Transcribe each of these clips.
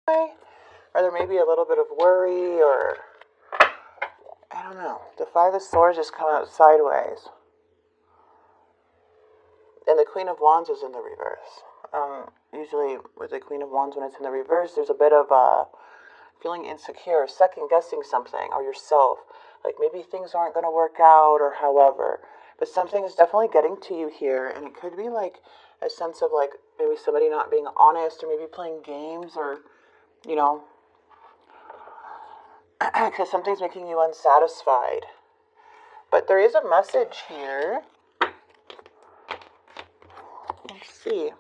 or there may be a little bit of worry, or I don't know. The Five of Swords just come out sideways. And the Queen of Wands is in the reverse. Usually with the Queen of Wands, when it's in the reverse, there's a bit of feeling insecure, second guessing something, or yourself. Like maybe things aren't going to work out, or however. But something is definitely getting to you here, and it could be like a sense of like maybe somebody not being honest, or maybe playing games, or, you know, because something's making you unsatisfied. But there is a message here. Let's see.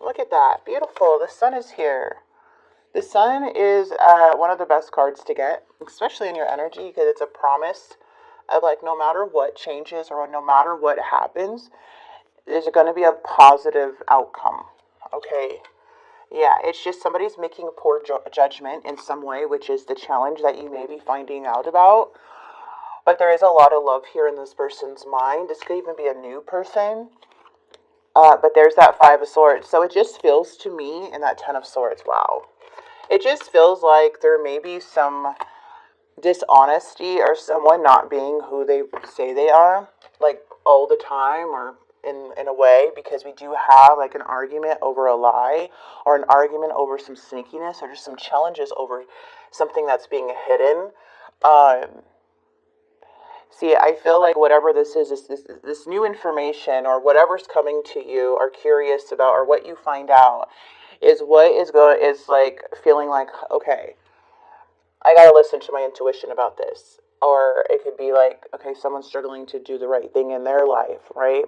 Look at that. Beautiful. The sun is here. The sun is one of the best cards to get, especially in your energy, because it's a promise of like no matter what changes or no matter what happens, there's going to be a positive outcome. Okay. Yeah, it's just somebody's making a poor judgment in some way, which is the challenge that you may be finding out about. But there is a lot of love here in this person's mind. This could even be a new person. But there's that Five of Swords. So it just feels to me in that Ten of Swords, wow. It just feels like there may be some dishonesty or someone not being who they say they are, like all the time, or in a way, because we do have like an argument over a lie, or an argument over some sneakiness, or just some challenges over something that's being hidden. See, I feel like whatever this is, this new information, or whatever's coming to you, or curious about, or what you find out, is what is like feeling like, okay, I gotta listen to my intuition about this. Or it could be like, okay, someone's struggling to do the right thing in their life, right?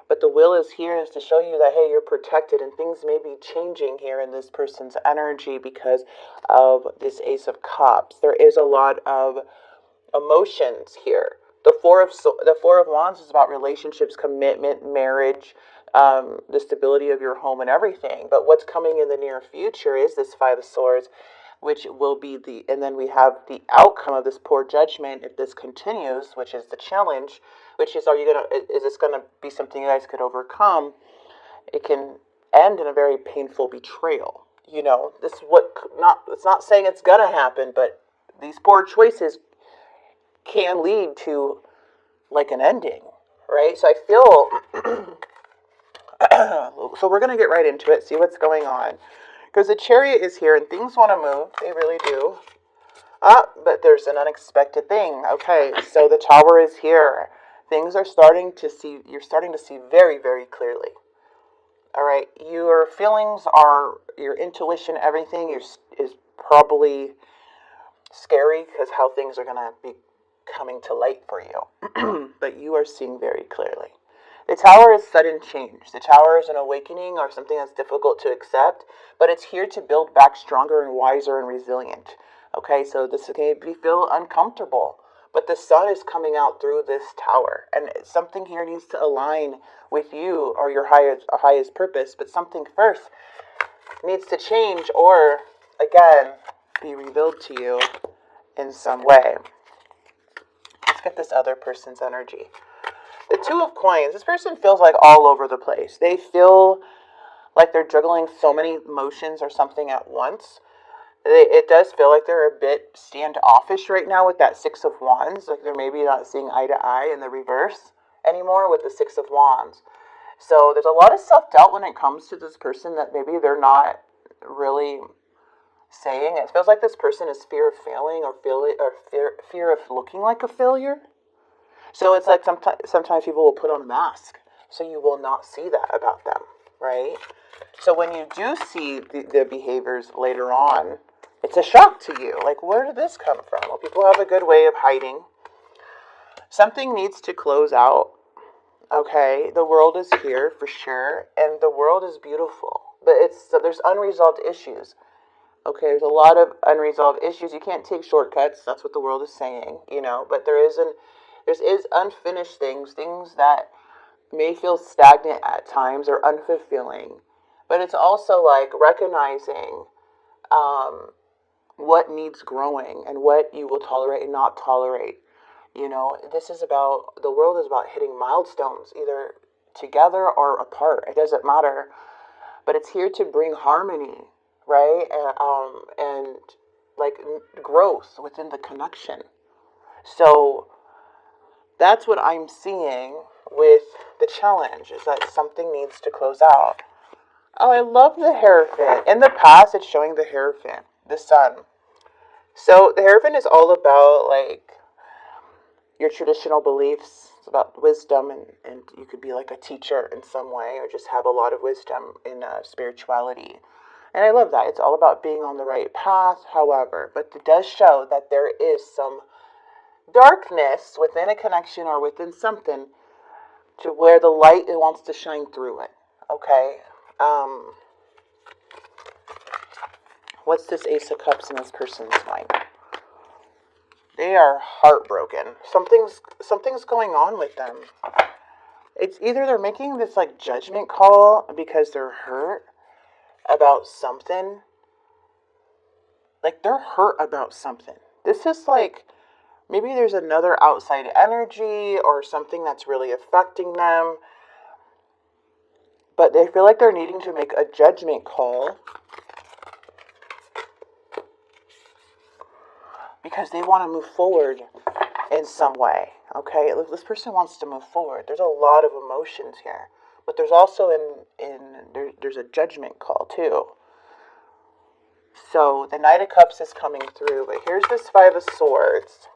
But the will is here is to show you that, hey, you're protected, and things may be changing here in this person's energy because of this Ace of Cups. There is a lot of emotions here. The Four of Wands is about relationships, commitment, marriage, the stability of your home and everything. But what's coming in the near future is this Five of Swords, which will be and then we have the outcome of this poor judgment if this continues, which is the challenge, which is, is this gonna be something you guys could overcome? It can end in a very painful betrayal. You know, it's not saying it's gonna happen, but these poor choices can lead to like an ending, right? So I feel so we're gonna get right into it, see what's going on. Because the Chariot is here and things want to move. They really do. But there's an unexpected thing. Okay, so the Tower is here. Things are starting to see, you're starting to see very, very clearly. All right, your feelings are, your intuition, everything is probably scary because how things are going to be coming to light for you. But you are seeing very clearly. The Tower is sudden change. The Tower is an awakening or something that's difficult to accept, but it's here to build back stronger and wiser and resilient. Okay, so this can feel uncomfortable, but the sun is coming out through this tower, and something here needs to align with you or your highest purpose, but something first needs to change or, again, be revealed to you in some way. Let's get this other person's energy. The Two of Coins. This person feels like all over the place. They feel like they're juggling so many emotions or something at once. It does feel like they're a bit standoffish right now with that Six of Wands. Like they're maybe not seeing eye to eye in the reverse anymore with the Six of Wands. So there's a lot of self-doubt when it comes to this person that maybe they're not really saying. It feels like this person is fear of failing or fear of looking like a failure. So it's like sometimes people will put on a mask, so you will not see that about them, right? So when you do see the behaviors later on, it's a shock to you. Like, where did this come from? Well, people have a good way of hiding. Something needs to close out, okay? The world is here for sure, and the world is beautiful, but there's unresolved issues. Okay, there's a lot of unresolved issues. You can't take shortcuts. That's what the world is saying, you know, but there is unfinished things that may feel stagnant at times or unfulfilling. But it's also like recognizing what needs growing and what you will tolerate and not tolerate. You know, the world is about hitting milestones, either together or apart. It doesn't matter. but it's here to bring harmony, right? And like growth within the connection. So that's what I'm seeing with the challenge, is that something needs to close out. Oh, I love the Hierophant. In the past, it's showing the Hierophant, the sun. So the Hierophant is all about like your traditional beliefs. It's about wisdom, and you could be like a teacher in some way, or just have a lot of wisdom in spirituality. And I love that. It's all about being on the right path, however, but it does show that there is some darkness within a connection or within something to where the light, it wants to shine through it. Okay? What's this Ace of Cups in this person's mind? They are heartbroken. Something's going on with them. It's either they're making this like judgment call because they're hurt about something. Like they're hurt about something. This is like, maybe there's another outside energy or something that's really affecting them. But they feel like they're needing to make a judgment call because they want to move forward in some way. Okay, this person wants to move forward. There's a lot of emotions here, but there's also there's a judgment call too. So the Knight of Cups is coming through, but here's this Five of Swords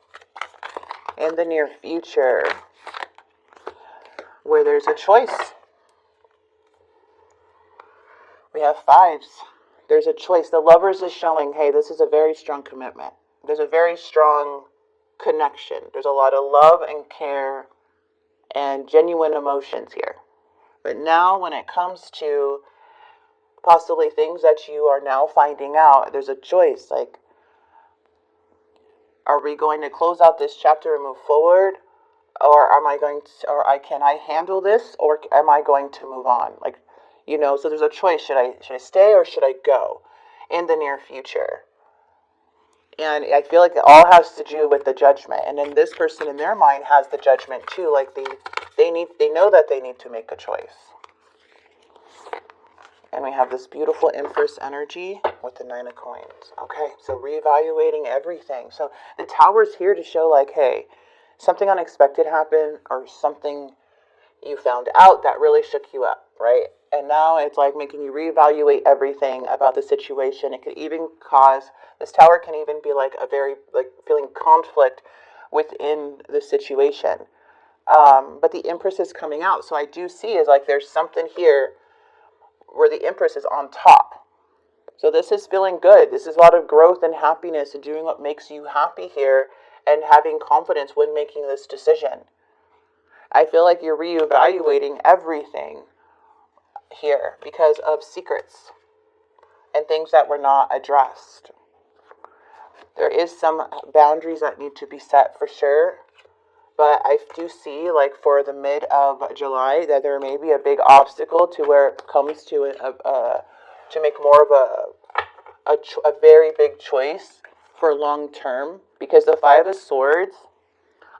in the near future where there's a choice. We have fives. There's a choice. The Lovers is showing, hey, this is a very strong commitment. There's a very strong connection. There's a lot of love and care and genuine emotions here. But now when it comes to possibly things that you are now finding out, there's a choice. Like, are we going to close out this chapter and move forward? Or can I handle this? Or am I going to move on? Like, so there's a choice. Should I stay or should I go in the near future? And I feel like it all has to do with the judgment. And then this person in their mind has the judgment too. Like they know that they need to make a choice. And we have this beautiful Empress energy with the Nine of Coins. Okay, so reevaluating everything. So the Tower's here to show like, hey, something unexpected happened or something you found out that really shook you up, right? And now it's like making you reevaluate everything about the situation. It could even cause, this Tower can even be like a very, like feeling conflict within the situation. But the Empress is coming out. So I do see is like there's something here where the Empress is on top. So this is feeling good. This is a lot of growth and happiness and doing what makes you happy here and having confidence when making this decision. I feel like you're reevaluating everything here because of secrets and things that were not addressed. There is some boundaries that need to be set for sure. But I do see, like, for the mid of July, that there may be a big obstacle to where it comes to to make more of a very big choice for long term. Because the Five of Swords,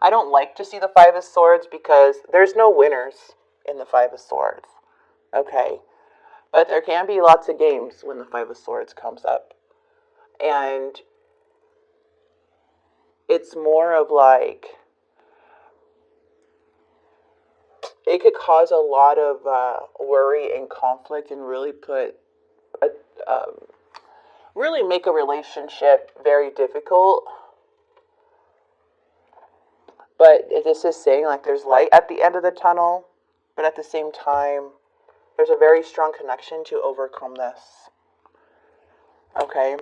I don't like to see the Five of Swords because there's no winners in the Five of Swords. Okay? But there can be lots of games when the Five of Swords comes up. And it's more of like, it could cause a lot of worry and conflict and really really make a relationship very difficult. But this is saying like there's light at the end of the tunnel, but at the same time, there's a very strong connection to overcome this. Okay?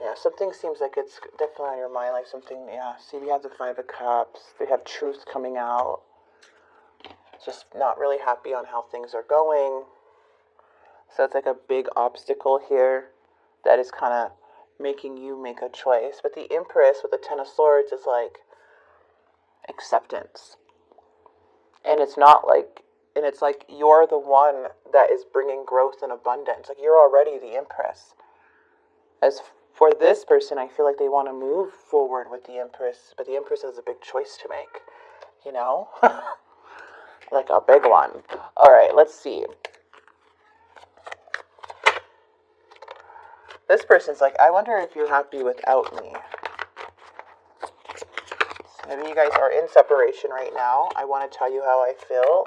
Yeah, something seems like it's definitely on your mind, like something, yeah. See, we have the Five of Cups. We have truth coming out. Just not really happy on how things are going. So it's like a big obstacle here that is kind of making you make a choice. But the Empress with the Ten of Swords is like acceptance. And it's not like, and it's like you're the one that is bringing growth and abundance. Like you're already the Empress. As for this person, I feel like they want to move forward with the Empress, but the Empress has a big choice to make, like a big one. All right, let's see. This person's like, I wonder if you're happy without me. So maybe you guys are in separation right now. I want to tell you how I feel.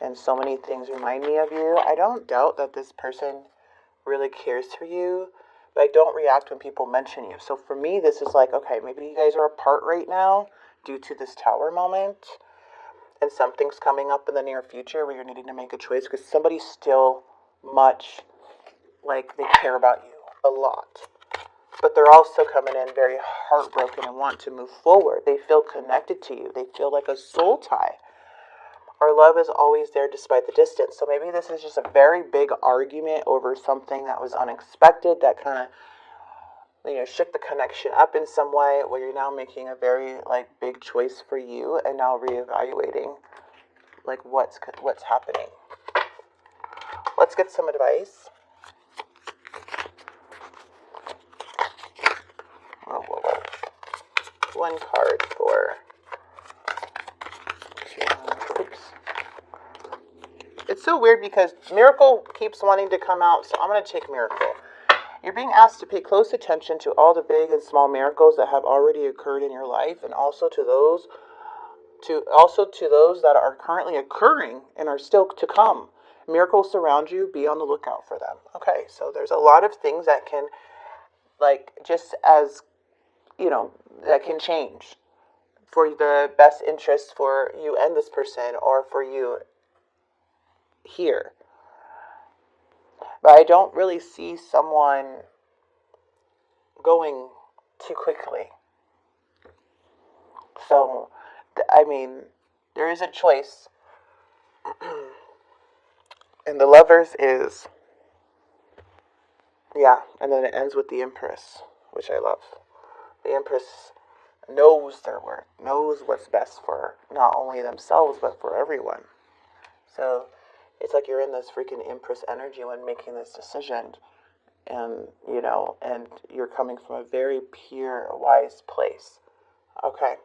And so many things remind me of you. I don't doubt that this person really cares for you, but I don't react when people mention you. So for me, this is like, okay, maybe you guys are apart right now due to this tower moment, and something's coming up in the near future where you're needing to make a choice because somebody's still much like they care about you a lot. But they're also coming in very heartbroken and want to move forward. They feel connected to you. They feel like a soul tie. Our love is always there despite the distance. So maybe this is just a very big argument over something that was unexpected, that kind of, shook the connection up in some way, where you're now making a very, big choice for you and now reevaluating, what's happening. Let's get some advice. Whoa. One card for... Oops. It's so weird because Miracle keeps wanting to come out, so I'm going to take Miracle. You're being asked to pay close attention to all the big and small miracles that have already occurred in your life, and also to those that are currently occurring and are still to come. Miracles surround you. Be on the lookout for them. Okay, so there's a lot of things that can, just as, that can change for the best interest for you and this person, or for you here. But I don't really see someone going too quickly. So, there is a choice. And the Lovers is, and then it ends with the Empress, which I love. The Empress knows their worth, knows what's best for not only themselves, but for everyone. So it's like you're in this freaking Empress energy when making this decision. And, and you're coming from a very pure, wise place. Okay.